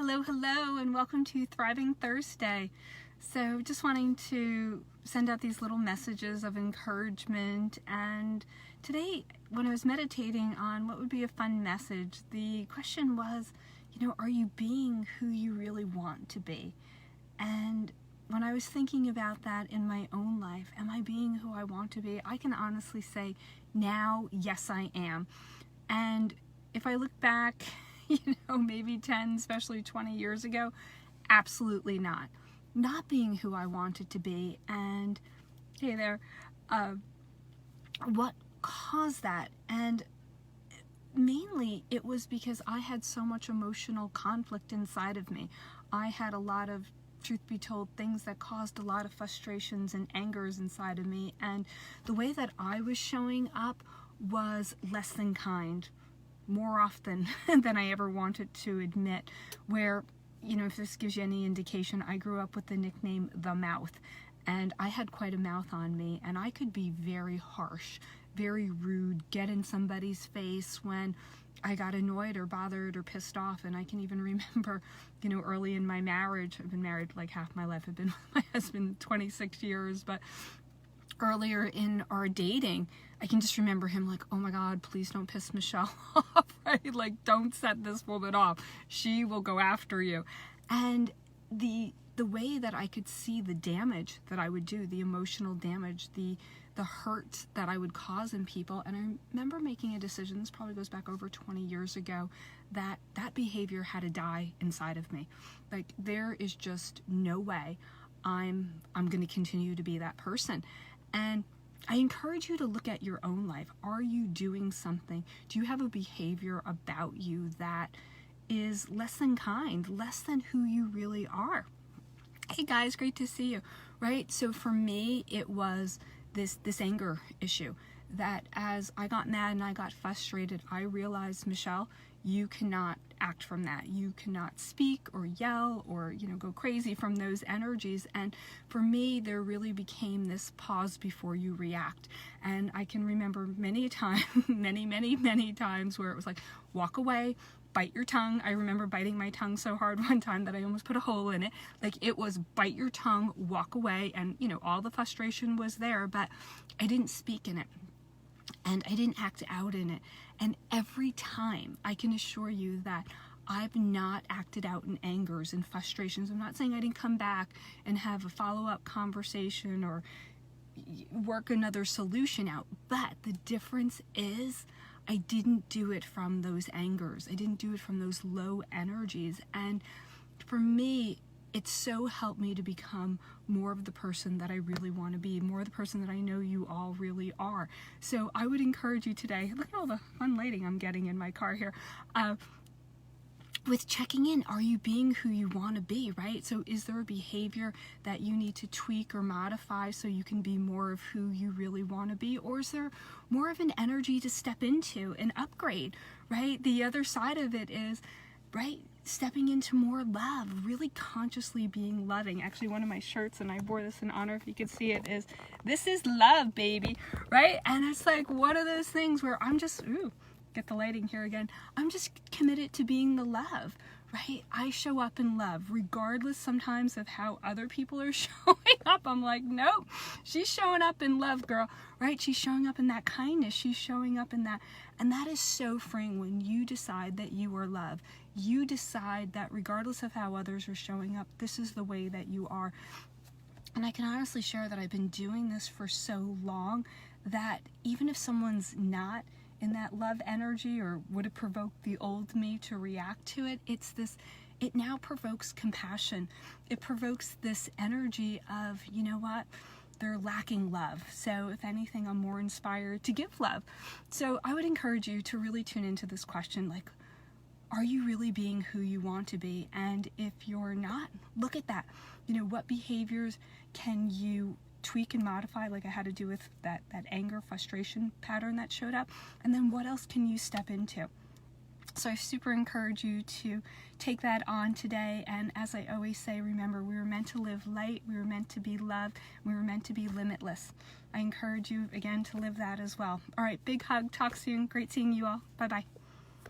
Hello, hello, and welcome to Thriving Thursday. So just wanting to send out these little messages of encouragement. And today, when I was meditating on what would be a fun message, the question was, are you being who you really want to be? And when I was thinking about that in my own life, am I being who I want to be? I can honestly say now, yes, I am. And if I look back, maybe 10, especially 20 years ago, absolutely not. Not being who I wanted to be. And hey there, what caused that? And mainly it was because I had so much emotional conflict inside of me. I had a lot of, truth be told, things that caused a lot of frustrations and angers inside of me. And the way that I was showing up was less than kind, more often than I ever wanted to admit. Where, if this gives you any indication, I grew up with the nickname The Mouth, and I had quite a mouth on me, and I could be very harsh, very rude, get in somebody's face when I got annoyed or bothered or pissed off. And I can even remember, early in my marriage, I've been married like half my life, I've been with my husband 26 years, but earlier in our dating, I can just remember him like, oh my God, please don't piss Michelle off, right? Like, don't set this woman off. She will go after you. And the way that I could see the damage that I would do, the emotional damage, the hurt that I would cause in people. And I remember making a decision, this probably goes back over 20 years ago, that behavior had to die inside of me. Like, there is just no way I'm going to continue to be that person. And I encourage you to look at your own life. Are you doing something? Do you have a behavior about you that is less than kind, less than who you really are? Hey guys, great to see you, right? So for me, it was this anger issue that as I got mad and I got frustrated, I realized, Michelle, you cannot act from that. You cannot speak or yell or, go crazy from those energies. And for me, there really became this pause before you react. And I can remember many a time, many times where it was like, walk away, bite your tongue. I remember biting my tongue so hard one time that I almost put a hole in it. Like, it was bite your tongue, walk away. And, all the frustration was there, but I didn't speak in it. And I didn't act out in it. And every time, I can assure you that I've not acted out in angers and frustrations. I'm not saying I didn't come back and have a follow-up conversation or work another solution out. But the difference is I didn't do it from those angers. I didn't do it from those low energies. And for me, it's so helped me to become more of the person that I really want to be, more of the person that I know you all really are. So I would encourage you today, look at all the fun lighting I'm getting in my car here, with checking in. Are you being who you want to be, right? So is there a behavior that you need to tweak or modify so you can be more of who you really want to be? Or is there more of an energy to step into and upgrade, right? The other side of it is, right, stepping into more love, really consciously being loving. Actually, one of my shirts, and I wore this in honor, if you could see it, is, this is love, baby, right? And it's like one of those things where I'm just, get the lighting here again, I'm just committed to being the love, right? I show up in love, regardless sometimes of how other people are showing up. I'm like, nope, she's showing up in love, girl, right? She's showing up in that kindness. She's showing up in that. And that is so freeing when you decide that you are love. You decide that regardless of how others are showing up, this is the way that you are. And I can honestly share that I've been doing this for so long that even if someone's not in that love energy or would have provoked the old me to react to it, it now provokes compassion. It provokes this energy of, they're lacking love. So if anything, I'm more inspired to give love. So I would encourage you to really tune into this question, like, are you really being who you want to be? And if you're not, look at that. What behaviors can you tweak and modify, like I had to do with that anger, frustration pattern that showed up? And then what else can you step into? So I super encourage you to take that on today. And as I always say, remember, we were meant to live light, we were meant to be love, we were meant to be limitless. I encourage you again to live that as well. All right, big hug, talk soon, great seeing you all. Bye-bye.